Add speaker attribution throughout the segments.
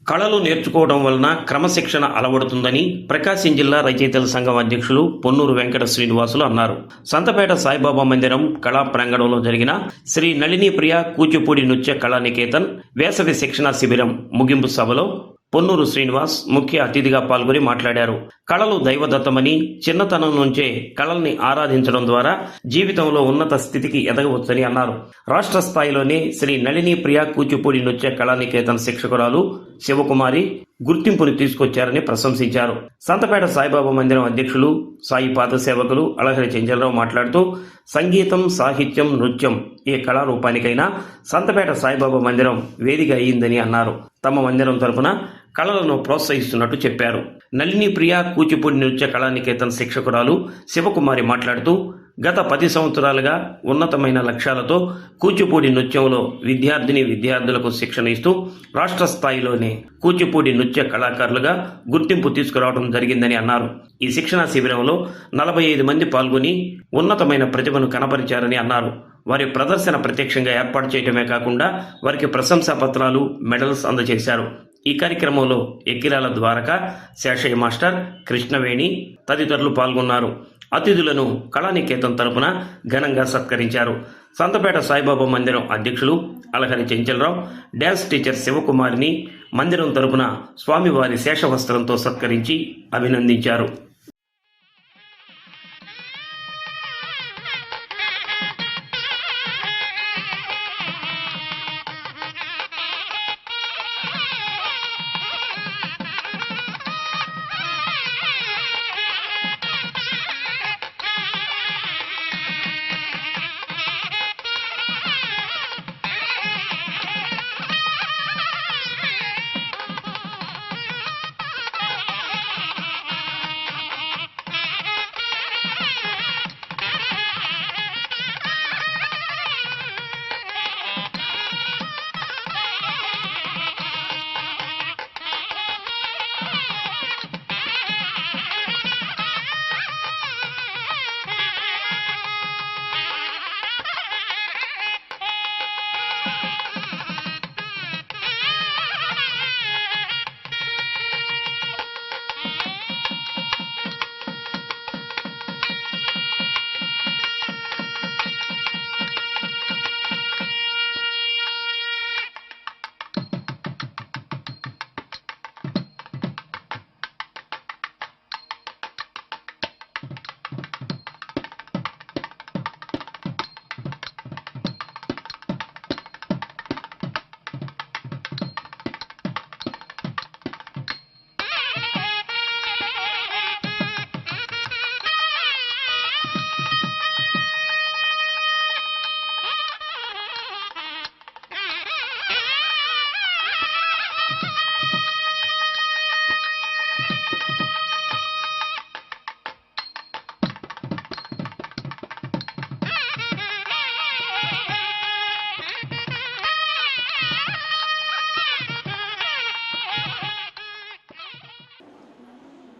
Speaker 1: కళలు నేర్చుకోవడం వలన క్రమశిక్షణ అలవడుతుందని ప్రకాశం జిల్లా రచయితల సంఘం అధ్యక్షులు పొన్నూరు వెంకట శ్రీనివాసులు అన్నారు. సంతపేట సాయిబాబా మందిరం కళా ప్రాంగణంలో జరిగిన శ్రీ నళిని ప్రియ కూచిపూడి నృత్య కళానికేతన్ వేసవి శిక్షణ శిబిరం ముగింపు సభలో పొన్నూరు శ్రీనివాస్ ముఖ్య అతిథిగా పాల్గొని మాట్లాడారు. కళలు దైవదత్తమని, చిన్నతనం నుంచే కళల్ని ఆరాధించడం ద్వారా జీవితంలో ఉన్నత స్థితికి ఎదగవచ్చని అన్నారు. రాష్ట్ర స్థాయిలోనే శ్రీ నళిని ప్రియ కూచిపూడి నృత్య కళానికేతన్ శిక్షకురాలు శివకుమారి గుర్తింపుని తీసుకొచ్చారని ప్రశంసించారు. సంతపేట సాయిబాబా మందిరం అధ్యక్షులు సాయి పాద సేవకులు అళహరి చెంచలరావు మాట్లాడుతూ, సంగీతం, సాహిత్యం, నృత్యం ఏ కళారూపానికైనా సంతపేట సాయిబాబా మందిరం వేదిక అయ్యిందని అన్నారు. తమ మందిరం తరపున కళలను ప్రోత్సహిస్తున్నట్టు చెప్పారు. నళిని ప్రియ కూచిపూడి నృత్య కళానికేతన్ శిక్షకురాలు శివకుమారి మాట్లాడుతూ, గత 10 సంవత్సరాలుగా ఉన్నతమైన లక్ష్యాలతో కూచిపూడి నృత్యంలో విద్యార్థులకు శిక్షణ ఇస్తూ రాష్ట్ర స్థాయిలోనే కూచిపూడి నృత్య కళాకారులుగా గుర్తింపు తీసుకురావడం జరిగిందని అన్నారు. ఈ శిక్షణా శిబిరంలో 45 మంది పాల్గొని ఉన్నతమైన ప్రతిభను కనబరిచారని అన్నారు. వారి ప్రదర్శన ప్రత్యక్షంగా ఏర్పాటు చేయడమే కాకుండా వారికి ప్రశంసా పత్రాలు, మెడల్స్ అందజేశారు. ఈ కార్యక్రమంలో ఎక్కిరాల ద్వారక, శేషయ్య మాస్టర్, కృష్ణవేణి తదితరులు పాల్గొన్నారు. అతిథులను కళానికేతన్ తరపున ఘనంగా సత్కరించారు. సంతపేట సాయిబాబా మందిరం అధ్యక్షులు అళహరి చెంచలరావు డ్యాన్స్ టీచర్ శివకుమారిని మందిరం తరపున స్వామివారి శేషవస్త్రంతో సత్కరించి అభినందించారు.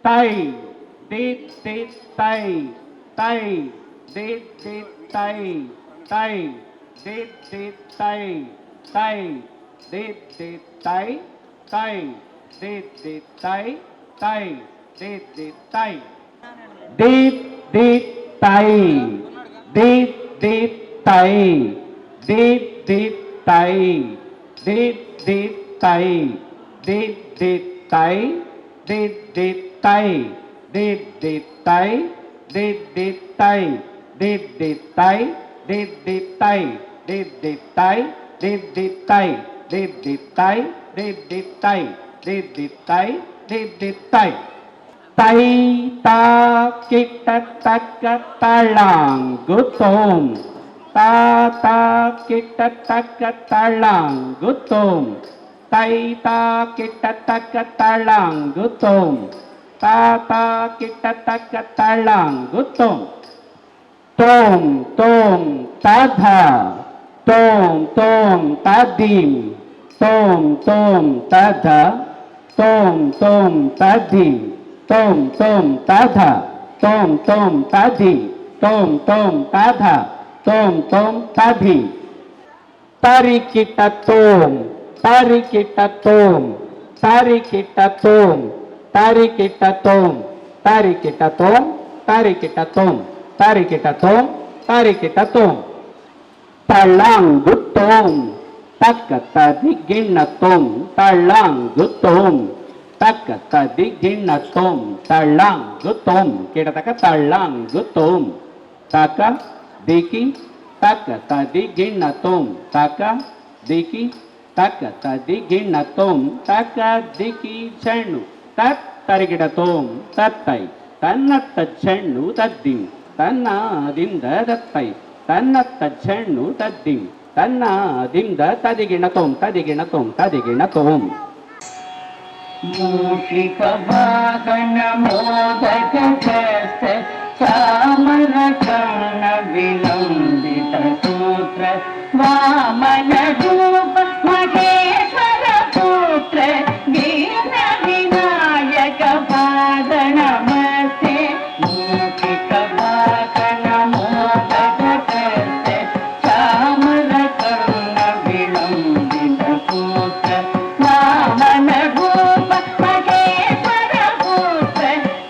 Speaker 2: Tai, dit, dit, tai, tai, dit, dit, tai, tai, dit, dit, tai, tai, dit, dit, tai, tai, dit, dit, tai, tai, dit, dit, tai, dit, dit, tai, dit, dit, tai, dit, dit, tai, dit, dit, tai, dit, dit, tai, dit, dit, tai, dit, dit, tai, dit, dit, tai, dit, dit, tai, dit, dit, tai, dit, dit, tai, dit, dit, tai, dit, dit, tai, dit, dit, tai, dit, dit, tai, dit, dit, tai. Tai ta kita taka talang gutom, ta ta kita taka talang gutom, tai ta kita taka talang gutom, ta kita taka talang gutom. Tom tom tadha, tom tom tadim, tom tom tadha, tom tom tadim, tom tom tadha, tom tom tadi, tom tom tadha, tom tom tadi. Tari kita tom, Tarikitatom, tarikitatom, tarikitatom, tarikitatom, tarikitatom, tarikitatom. Talanggutom, takatadiginnatom, talanggutom, takatadiginnatom, talanggutom. Kita taka talanggutom, taka diki, takatadiginnatom, taka diki, takatadiginnatom, taka diki చెండు తత్ తరిగిడతోం తత్తై తన్నత్త చెండు తద్దిం తన్నాదింద దత్తై తన్నత్త చెండు తద్దిం తన్నాదింద తదిగిణతోం తదిగిణతోం తదిగిణతోం.
Speaker 3: మూషిక వాహన మోదక హస్త చామర కర్ణ విలంబిత సూత్ర వామన రూప మహేశ్వర పుత్ర దీన వినాయక పాద నమస్తే. మూషిక వాహన మోదక హస్త చామర కర్ణ విలంబిత సూత్ర వామన రూప మహేశ్వర పుత్ర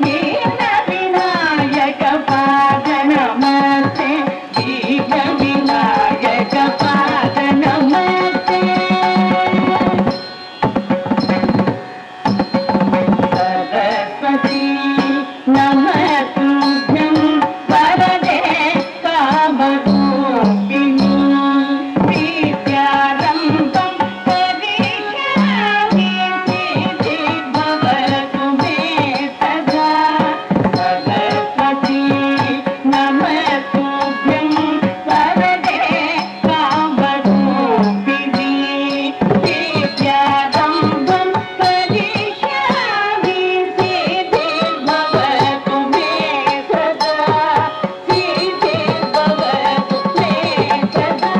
Speaker 3: దీన వినాయక పాద నమస్తే. దీన వినాయక పాద నమస్తే. సరస్వతీ నమస్తుభ్యం వరదే కామరూపిణి విద్యారంభం కరిష్యామి సిద్ధిర్భవతు మే సదా. సరస్వతీ నమస్తుభ్యం వరదే కామరూపిణి విద్యారంభం కరిష్యామి సిద్ధిర్భవతు మే సదా. సిద్ధిర్భవతు మే సదా.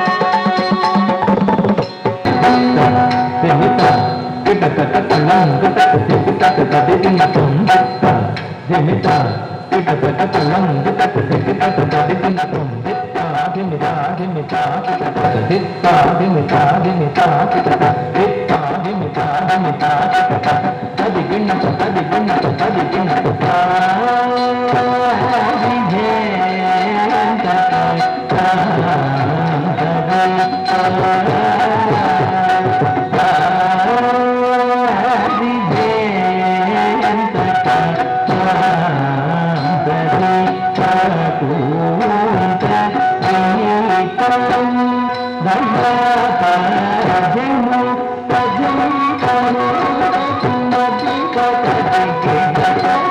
Speaker 4: Thank you.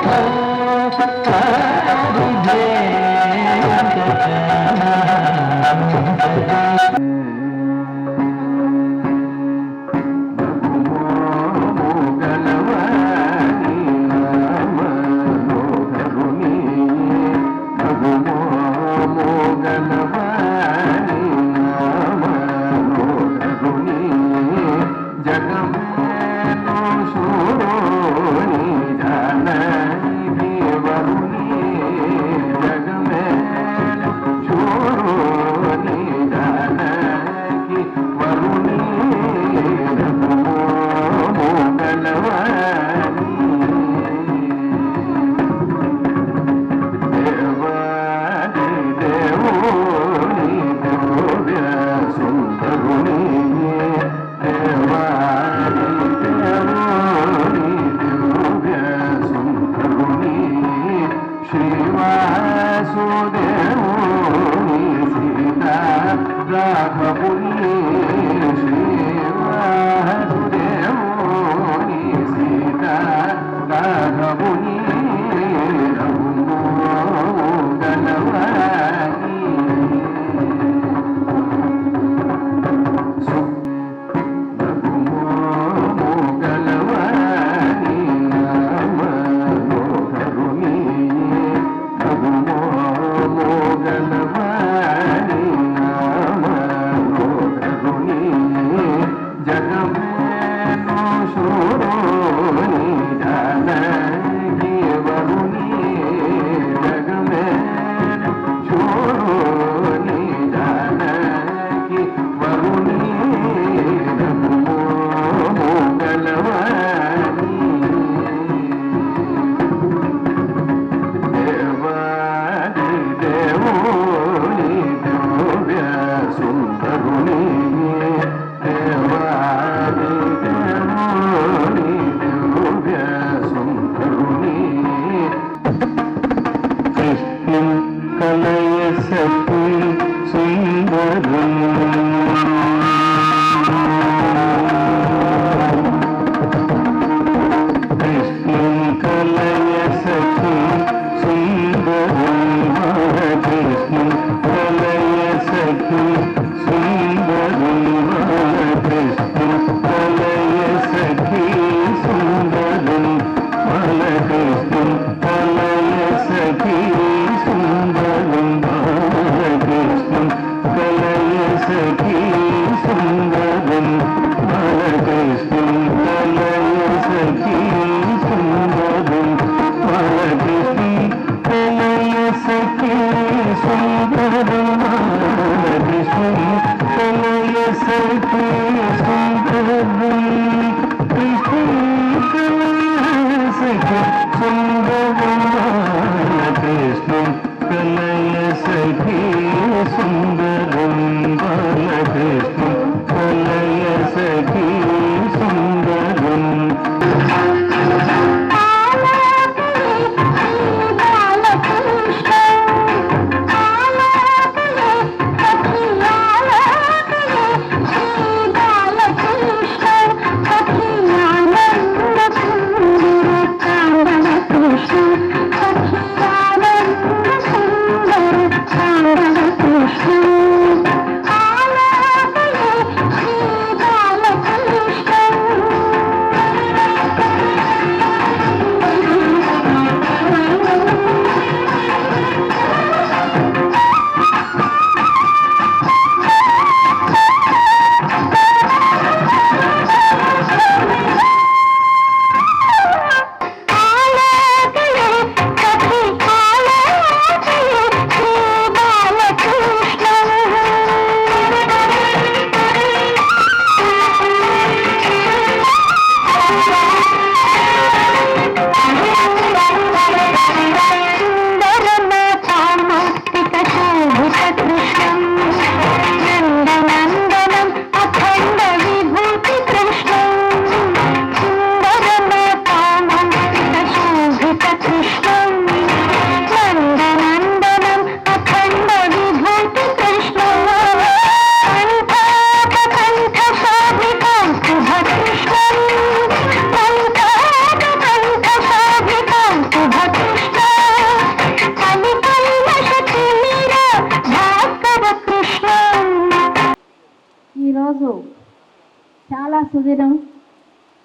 Speaker 4: సుదినం.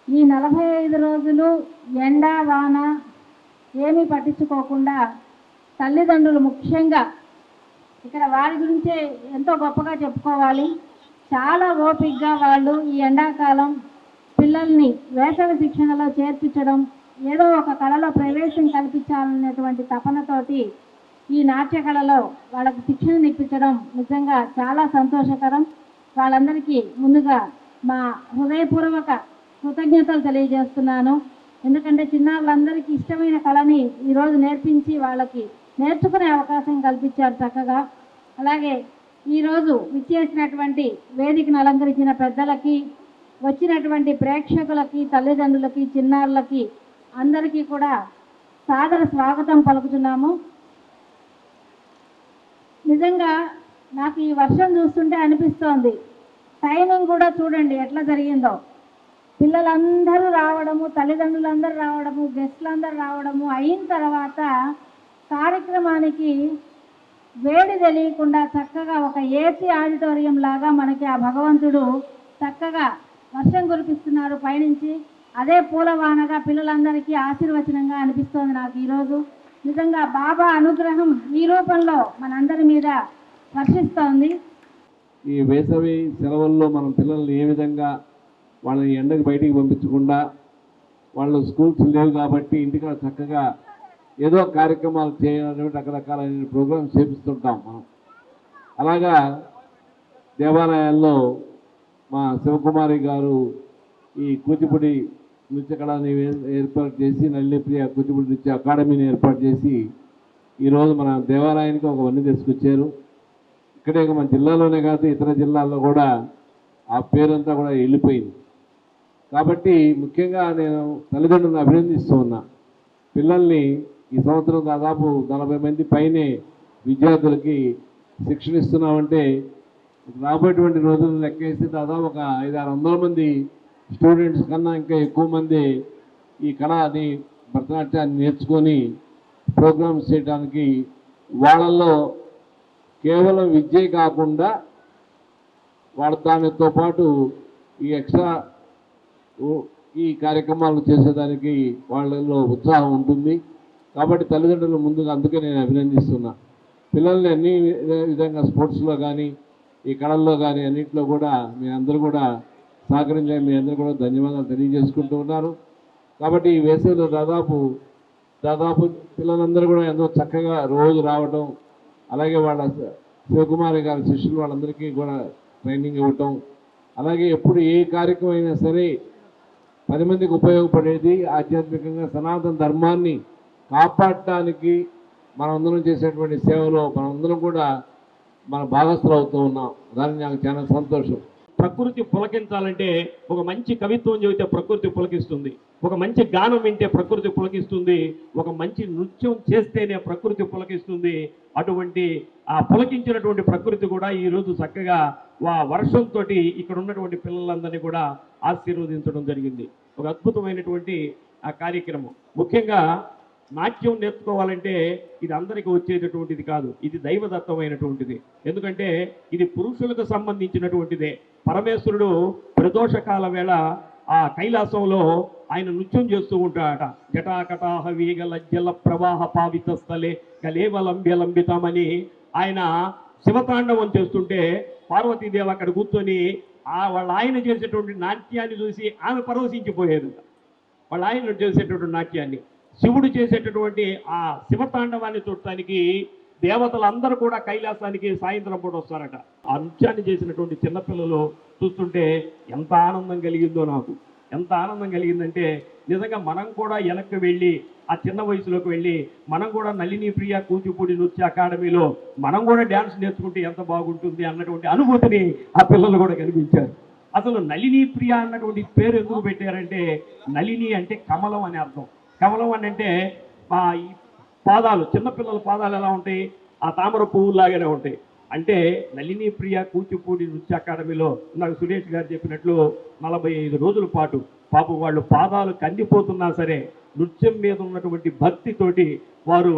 Speaker 4: ఈ 45 రోజులు ఎండ వాన ఏమీ పట్టించుకోకుండా తల్లిదండ్రులు ముఖ్యంగా ఇక్కడ వారి గురించే ఎంతో గొప్పగా చెప్పుకోవాలి. చాలా ఓపికగా వాళ్ళు ఈ ఎండాకాలం పిల్లల్ని వేసవి శిక్షణలో చేర్పించడం, ఏదో ఒక కళలో ప్రవేశం కల్పించాలనేటువంటి తపనతోటి ఈ నాట్య కళలో వాళ్ళకి శిక్షణ ఇప్పించడం నిజంగా చాలా సంతోషకరం. వాళ్ళందరికీ ముందుగా మా హృదయపూర్వక కృతజ్ఞతలు తెలియజేస్తున్నాను. ఎందుకంటే చిన్నారులందరికీ ఇష్టమైన కళని ఈరోజు నేర్పించి వాళ్ళకి నేర్చుకునే అవకాశం కల్పించారు చక్కగా. అలాగే ఈరోజు విచ్చేసినటువంటి వేదికను అలంకరించిన పెద్దలకి, వచ్చినటువంటి ప్రేక్షకులకి, తల్లిదండ్రులకి, చిన్నారులకి అందరికీ కూడా సాదర స్వాగతం పలుకుతున్నాము. నిజంగా నాకు ఈ వర్షం చూస్తుంటే అనిపిస్తోంది, టైమింగ్ కూడా చూడండి ఎట్లా జరిగిందో. పిల్లలందరూ రావడము, తల్లిదండ్రులందరూ రావడము, గెస్టులందరూ రావడము అయిన తర్వాత కార్యక్రమానికి వేడి తెలియకుండా చక్కగా ఒక ఏసీ ఆడిటోరియం లాగా మనకి ఆ భగవంతుడు చక్కగా వర్షం కురిపిస్తున్నారు పైనుంచి. అదే పూలవానగా పిల్లలందరికీ ఆశీర్వచనంగా అనిపిస్తోంది నాకు ఈరోజు. నిజంగా బాబా అనుగ్రహం ఈ రూపంలో మనందరి మీద వర్షిస్తోంది.
Speaker 5: ఈ వేసవి సెలవుల్లో మనం పిల్లల్ని ఏ విధంగా వాళ్ళని ఎండకి బయటికి పంపించకుండా, వాళ్ళు స్కూల్స్ లేవు కాబట్టి ఇంటికాడ చక్కగా ఏదో కార్యక్రమాలు చేయాలని రకరకాలైన ప్రోగ్రామ్స్ చేపిస్తుంటాం మనం. అలాగా దేవాలయాల్లో మా శివకుమారి గారు ఈ కూచిపూడి నృత్య కళని ఏర్పాటు చేసి, నల్లిప్రియ కూచిపూడి నృత్య అకాడమీని ఏర్పాటు చేసి ఈరోజు మన దేవాలయానికి ఒక వన్నీ తీసుకొచ్చారు. ఇక్కడే మన జిల్లాలోనే కాదు ఇతర జిల్లాల్లో కూడా ఆ పేరంతా కూడా వెళ్ళిపోయింది. కాబట్టి ముఖ్యంగా నేను తల్లిదండ్రులను అభినందిస్తూ ఉన్నా. పిల్లల్ని ఈ సంవత్సరం దాదాపు 40 మంది పైనే విద్యార్థులకి శిక్షణ ఇస్తున్నామంటే రాబోయేటువంటి రోజులను లెక్కేసి దాదాపు ఒక 500-600 మంది స్టూడెంట్స్ కన్నా ఇంకా ఎక్కువ మంది ఈ కళని భరతనాట్యాన్ని నేర్చుకొని ప్రోగ్రామ్స్ చేయడానికి, వాళ్ళల్లో కేవలం విద్యే కాకుండా వాళ్ళ దానితో పాటు ఈ ఎక్స్ట్రా ఈ కార్యక్రమాలు చేసేదానికి వాళ్ళలో ఉత్సాహం ఉంటుంది. కాబట్టి తల్లిదండ్రులు ముందుగా అందుకే నేను అభినందిస్తున్నా. పిల్లల్ని అన్ని విధంగా స్పోర్ట్స్లో కానీ ఈ కళల్లో కానీ అన్నింటిలో కూడా మీ అందరూ కూడా సహకరించే మీ అందరూ కూడా ధన్యవాదాలు తెలియజేసుకుంటూ ఉన్నారు. కాబట్టి ఈ వేసవిలో దాదాపు పిల్లలందరూ కూడా ఎంతో చక్కగా రోజు రావటం, అలాగే వాళ్ళ శివకుమారి గారి శిష్యులు వాళ్ళందరికీ కూడా ట్రైనింగ్ ఇవ్వటం, అలాగే ఎప్పుడు ఏ కార్యక్రమం అయినా సరే 10 మందికి ఉపయోగపడేది ఆధ్యాత్మికంగా సనాతన ధర్మాన్ని కాపాడటానికి మనమందరం చేసేటువంటి సేవలో మనమందరం కూడా మన భాగస్థులు అవుతూ ఉన్నాం. దానికి నాకు చాలా సంతోషం.
Speaker 1: ప్రకృతి పులకించాలంటే ఒక మంచి కవిత్వం చెబితే ప్రకృతి పులకిస్తుంది, ఒక మంచి గానం వింటే ప్రకృతి పులకిస్తుంది, ఒక మంచి నృత్యం చేస్తేనే ప్రకృతి పులకిస్తుంది. అటువంటి ఆ పులకించినటువంటి ప్రకృతి కూడా ఈరోజు చక్కగా వర్షంతో ఇక్కడ ఉన్నటువంటి పిల్లలందరినీ కూడా ఆశీర్వదించడం జరిగింది. ఒక అద్భుతమైనటువంటి ఆ కార్యక్రమం. ముఖ్యంగా నాట్యం నేర్చుకోవాలంటే ఇది అందరికీ వచ్చేటటువంటిది కాదు, ఇది దైవదత్తమైనటువంటిది. ఎందుకంటే ఇది పురుషులకు సంబంధించినటువంటిదే. పరమేశ్వరుడు ప్రదోషకాల వేళ ఆ కైలాసంలో ఆయన నృత్యం చేస్తూ ఉంటాడట. జటాకటాహ వీగ లజ్జల ప్రవాహ పావిత స్థలే కలేవలంబ్యలంబితమని ఆయన శివతాండవం చేస్తుంటే పార్వతీదేవి అక్కడ కూర్చొని వాళ్ళ ఆయన చేసేటువంటి నాట్యాన్ని చూసి ఆమె పరవశించిపోయేది. వాళ్ళ ఆయన చేసేటటువంటి నాట్యాన్ని, శివుడు చేసేటటువంటి ఆ శివతాండవాన్ని చూడటానికి దేవతలందరూ కూడా కైలాసానికి సాయంత్రం పూట వస్తారట. ఆ నృత్యాన్ని చేసినటువంటి చిన్నపిల్లలు చూస్తుంటే ఎంత ఆనందం కలిగిందో నాకు. ఎంత ఆనందం కలిగిందంటే నిజంగా మనం కూడా వెనక్కి వెళ్ళి ఆ చిన్న వయసులోకి వెళ్ళి మనం కూడా నళిని ప్రియ కూచిపూడి నృత్య అకాడమీలో మనం కూడా డ్యాన్స్ నేర్చుకుంటే ఎంత బాగుంటుంది అన్నటువంటి అనుభూతిని ఆ పిల్లలు కూడా కనిపించారు. అసలు నళిని ప్రియ అన్నటువంటి పేరు ఎందుకు పెట్టారంటే, నళిని అంటే కమలం అని అర్థం. కమలం అని అంటే ఈ పాదాలు, చిన్నపిల్లల పాదాలు ఎలా ఉంటాయి, ఆ తామర పువ్వులాగానే ఉంటాయి. అంటే నళిని ప్రియ కూచిపూడి నృత్య అకాడమీలో నాకు సురేష్ గారు చెప్పినట్లు 45 రోజుల పాటు పాపం వాళ్ళు పాదాలు కందిపోతున్నా సరే
Speaker 6: నృత్యం మీద ఉన్నటువంటి భక్తితోటి వారు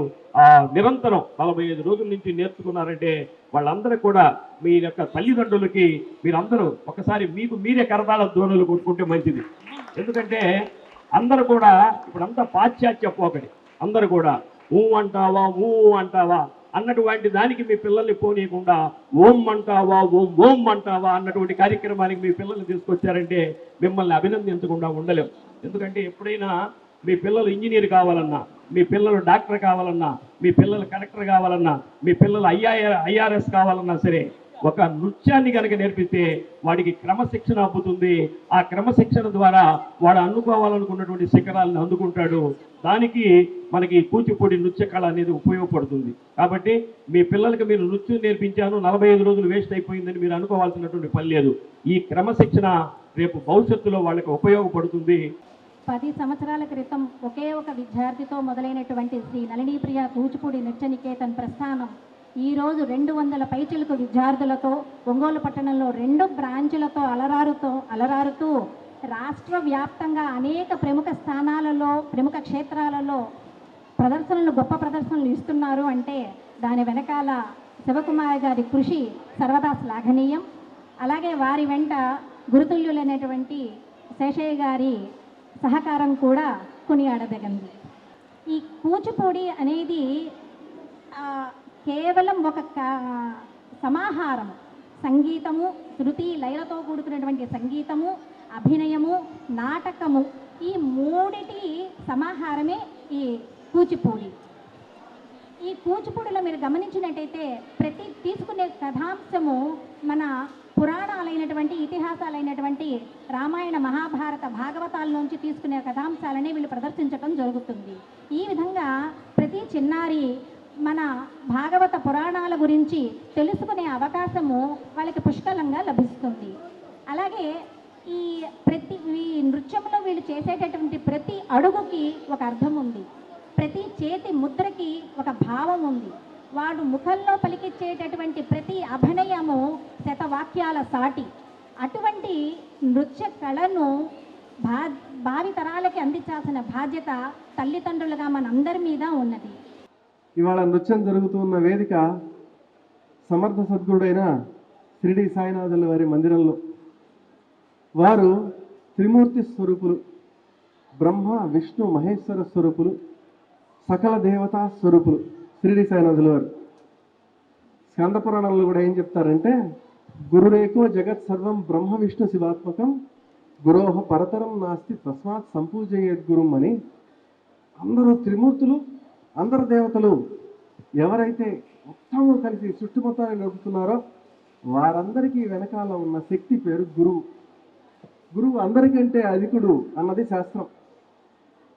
Speaker 6: నిరంతరం 45 రోజుల నుంచి నేర్చుకున్నారంటే వాళ్ళందరూ కూడా మీ యొక్క తల్లిదండ్రులకి మీరందరూ ఒకసారి మీకు మీరే కరతాళ ధ్వనులు కొట్టుకుంటే మంచిది. ఎందుకంటే అందరూ కూడా ఇప్పుడంతా పాశ్చాత్య పోకడి, అందరూ కూడా ఊ అంటావా అన్నటువంటి దానికి మీ పిల్లల్ని పోనీయకుండా ఓం అంటావా ఓం అంటావా అన్నటువంటి కార్యక్రమానికి మీ పిల్లల్ని తీసుకొచ్చారంటే మిమ్మల్ని అభినందించకుండా ఉండలేం. ఎందుకంటే ఎప్పుడైనా మీ పిల్లలు ఇంజనీర్ కావాలన్నా, మీ పిల్లలు డాక్టర్ కావాలన్నా, మీ పిల్లలు కలెక్టర్ కావాలన్నా, మీ పిల్లలు ఐఆర్ఎస్ కావాలన్నా సరే ఒక నృత్యాన్ని కనుక నేర్పిస్తే వాడికి క్రమశిక్షణ అబ్బుతుంది. ఆ క్రమశిక్షణ ద్వారా వాడు అందుకోవాలనుకున్నటువంటి శిఖరాలను అందుకుంటాడు. దానికి మనకి కూచిపూడి నృత్య కళ అనేది ఉపయోగపడుతుంది. కాబట్టి మీ పిల్లలకి మీరు నృత్యం నేర్పించాను 45 రోజులు వేస్ట్ అయిపోయిందని మీరు అనుకోవాల్సినటువంటి పని లేదు. ఈ క్రమశిక్షణ రేపు భవిష్యత్తులో వాళ్ళకి ఉపయోగపడుతుంది.
Speaker 4: 10 సంవత్సరాల క్రితం ఒకే ఒక విద్యార్థితో మొదలైనటువంటి శ్రీ నళినీ ప్రియ కూచిపూడి నృత్య నికేతన్ ప్రస్థానం ఈరోజు 200 పైచిలకు విద్యార్థులతో ఒంగోలు పట్టణంలో 2 బ్రాంచులతో అలరారుతూ రాష్ట్ర వ్యాప్తంగా అనేక ప్రముఖ స్థానాలలో, ప్రముఖ క్షేత్రాలలో గొప్ప ప్రదర్శనలు ఇస్తున్నారు అంటే దాని వెనకాల శివకుమార్ గారి కృషి సర్వదా శ్లాఘనీయం. అలాగే వారి వెంట గురుతుల్యులైనటువంటి శేషయ్య గారి సహకారం కూడా కొనియాడదగింది. ఈ కూచిపూడి అనేది కేవలం ఒక సమాహారము, సంగీతము, శృతి లయలతో కూడుకున్నటువంటి సంగీతము, అభినయము, నాటకము, ఈ మూడిటి సమాహారమే ఈ కూచిపూడి. ఈ కూచిపూడిలో మీరు గమనించినట్టయితే ప్రతి తీసుకునే కథాంశము మన పురాణాలైనటువంటి ఇతిహాసాలైనటువంటి రామాయణ మహాభారత భాగవతాల నుంచి తీసుకునే కథాంశాలని వీళ్ళు ప్రదర్శించడం జరుగుతుంది. ఈ విధంగా ప్రతి చిన్నారి మన భాగవత పురాణాల గురించి తెలుసుకునే అవకాశము వాళ్ళకి పుష్కలంగా లభిస్తుంది. అలాగే ఈ నృత్యంలో వీళ్ళు చేసేటటువంటి ప్రతి అడుగుకి ఒక అర్థం ఉంది, ప్రతి చేతి ముద్రకి ఒక భావం ఉంది. వాడు ముఖంలో పలికిచ్చేటటువంటి ప్రతి అభినయము శతవాక్యాల సాటి. అటువంటి నృత్య కళను భావి తరాలకి అందించాల్సిన బాధ్యత తల్లిదండ్రులుగా మనందరి మీద ఉన్నది.
Speaker 7: ఇవాళ నృత్యం జరుగుతున్న వేదిక సమర్థ సద్గురుడైన షిరిడి సాయినాథుల వారి మందిరంలో. వారు త్రిమూర్తి స్వరూపులు, బ్రహ్మ విష్ణు మహేశ్వర స్వరూపులు, సకల దేవతా స్వరూపులు షిరిడి సాయినాథుల వారు. స్కంద పురాణంలో కూడా ఏం చెప్తారంటే, గురురేకో జగత్ సర్వం బ్రహ్మ విష్ణు శివాత్మకం గురోహ పరతరం నాస్తి తస్మాత్ సంపూజయేద్ గురుం అని. అందరూ త్రిమూర్తులు, అందరు దేవతలు ఎవరైతే మొత్తము కలిసి సృష్టి మొత్తాన్ని నడుపుతున్నారో వారందరికీ వెనకాల ఉన్న శక్తి పేరు గురువు. గురువు అందరికంటే అధికుడు అన్నది శాస్త్రం.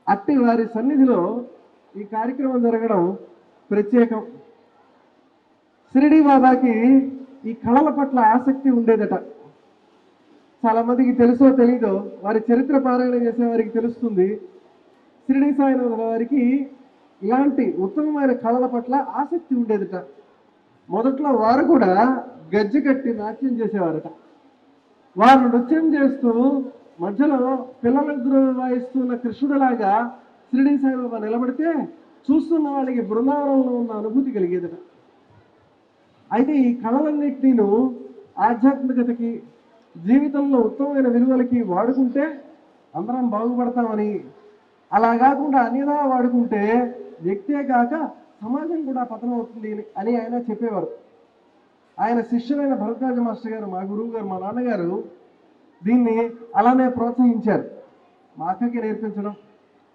Speaker 7: అట్టి వారి సన్నిధిలో ఈ కార్యక్రమం జరగడం ప్రత్యేకం. షిరిడి బాబాకి ఈ కళల పట్ల ఆసక్తి ఉండేదట. చాలా మందికి తెలుసో తెలీదో, వారి చరిత్ర పారాయణ చేసే వారికి తెలుస్తుంది. షిరిడి సాయినాథుల వారికి ఇలాంటి ఉత్తమమైన కళల పట్ల ఆసక్తి ఉండేదట. మొదట్లో వారు కూడా గజ్జె కట్టి నాట్యం చేసేవారట. వారు నృత్యం చేస్తూ మధ్యలో పిల్లలిద్దరూ వాయిస్తున్న కృష్ణుడిలాగా షిరిడి సాయిబాబా నిలబడితే చూస్తున్న వాళ్ళకి బృందావనంలో ఉన్న అనుభూతి కలిగేదట. అయితే ఈ కళలన్నింటినీ ఆధ్యాత్మికతకి, జీవితంలో ఉత్తమమైన విలువలకి వాడుకుంటే అందరం బాగుపడతామని, అలా కాకుండా అన్యదా వాడుకుంటే వ్యక్తే కాక సమాజం కూడా పతనం అవుతుంది అని ఆయన చెప్పేవారు. ఆయన శిష్యులైన భరద్వాజ మాస్టర్ గారు, మా గురువు గారు, మా నాన్నగారు దీన్ని అలానే ప్రోత్సహించారు. మా అక్కకి నేర్పించడం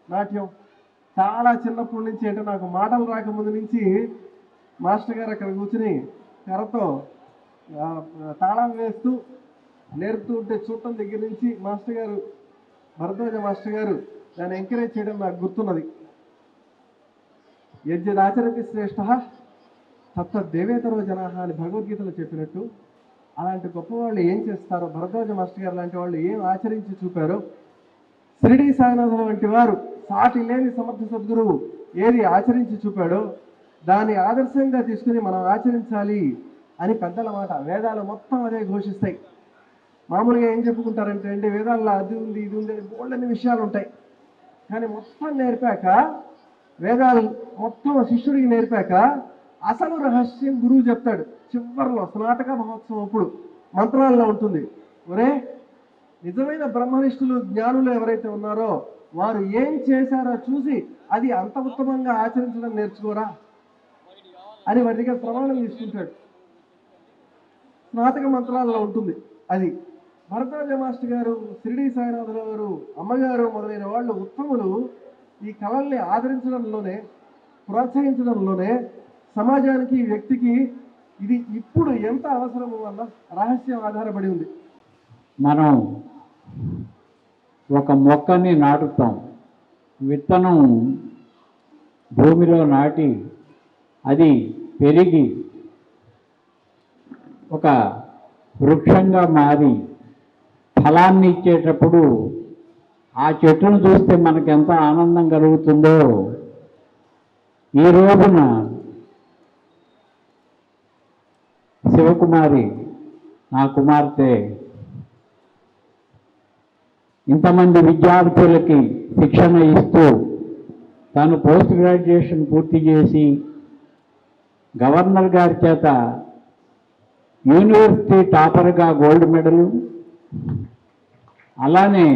Speaker 7: నాట్యం చాలా చిన్నప్పటి నుంచి, అంటే నాకు మాటలు రాకముందు నుంచి మాస్టర్ గారు అక్కడ కూర్చుని కర్రతో తాళం వేస్తూ నేర్పుతూ ఉంటే చూడటం దగ్గర నుంచి మాస్టర్ గారు, భరద్వాజ మాస్టర్ గారు దాన్ని ఎంకరేజ్ చేయడం నాకు గుర్తున్నది. యజ్ఞాచరతి శ్రేష్ఠ తత్తద్దేవేతరో జనాహ అని భగవద్గీతలో చెప్పినట్టు, అలాంటి గొప్పవాళ్ళు ఏం చేస్తారో, భరద్వాజ మాస్టర్ గారు లాంటి వాళ్ళు ఏం ఆచరించి చూపారో, షిరిడి సాయినాథుల వంటి వారు సాటి లేని సమర్థ సద్గురువు ఏది ఆచరించి చూపాడో దాన్ని ఆదర్శంగా తీసుకుని మనం ఆచరించాలి అని పెద్దల మాట. వేదాలు మొత్తం అదే ఘోషిస్తాయి. మామూలుగా ఏం చెప్పుకుంటారంటే, అంటే వేదాల్లో అది ఉంది ఇది ఉంది అని బోల్డన్ని విషయాలు ఉంటాయి. కానీ మొత్తం నేర్పాక, వేదాలు మొత్తం శిష్యుడికి నేర్పాక అసలు రహస్యం గురువు చెప్తాడు చివరిలో, స్నాతక మహోత్సవం అప్పుడు మంత్రాల్లో ఉంటుంది. ఒరే, నిజమైన బ్రహ్మనిష్ఠులు జ్ఞానులు ఎవరైతే ఉన్నారో వారు ఏం చేశారో చూసి అది అంత ఉత్తమంగా ఆచరించడం నేర్చుకోరా అని వారి దగ్గర ప్రమాణం తీసుకుంటాడు. స్నాతక మంత్రాల్లో ఉంటుంది అది. భరద్వాజ మాస్టర్ గారు, షిరిడి సాయినాథుల గారు, అమ్మగారు మొదలైన వాళ్ళు ఉత్తములు ఈ కళల్ని ఆదరించడంలోనే, ప్రోత్సహించడంలోనే సమాజానికి, వ్యక్తికి ఇది ఇప్పుడు ఎంత అవసరమో అన్న రహస్యం ఆధారపడి ఉంది.
Speaker 8: మనం ఒక మొక్కని నాటుతాం, విత్తనం భూమిలో నాటి అది పెరిగి ఒక వృక్షంగా మారి ఫలాన్ని ఇచ్చేటప్పుడు ఆ చెట్టును చూస్తే మనకు ఎంత ఆనందం కలుగుతుందో, ఈ రోజున శివకుమారి నా కుమార్తె ఇంతమంది విద్యార్థులకి శిక్షణ ఇస్తూ తాను పోస్ట్ గ్రాడ్యుయేషన్ పూర్తి చేసి గవర్నర్ గారి చేత యూనివర్సిటీ టాపర్గా గోల్డ్ మెడలు, అలానే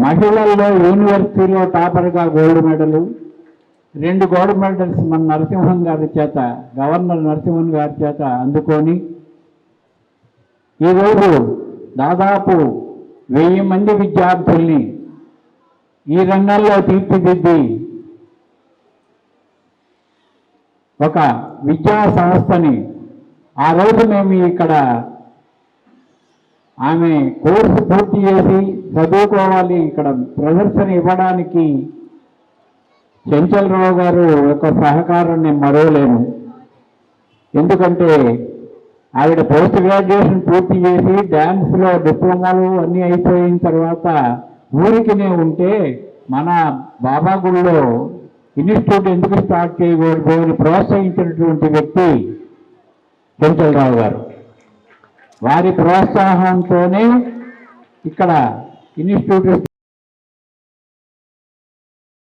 Speaker 8: మహిళల్లో యూనివర్సిటీలో టాపర్గా గోల్డ్ మెడలు, 2 గోల్డ్ మెడల్స్ మన నరసింహన్ గారి చేత, గవర్నర్ నరసింహన్ గారి చేత అందుకొని ఈరోజు దాదాపు 1000 మంది విద్యార్థుల్ని ఈ రంగంలో తీర్చిదిద్ది ఒక విద్యా సంస్థని, ఆ రోజు మేము ఇక్కడ ఆమె కోర్సు పూర్తి చేసి చదువుకోవాలి, ఇక్కడ ప్రదర్శన ఇవ్వడానికి చెంచలరావు గారు యొక్క సహకారం నేను మరవలేను. ఎందుకంటే ఆవిడ పోస్ట్ గ్రాడ్యుయేషన్ పూర్తి చేసి డ్యాన్స్లో డిప్లొమాలు అన్నీ అయిపోయిన తర్వాత ఊరికినే ఉంటే మన బాబా గుడిలో ఇన్స్టిట్యూట్ ఎందుకు స్టార్ట్ చేయకూడదు అని ప్రోత్సహించినటువంటి వ్యక్తి చెంచలరావు గారు. వారి ప్రోత్సాహంతోనే ఇక్కడ ఇన్స్టిట్యూట్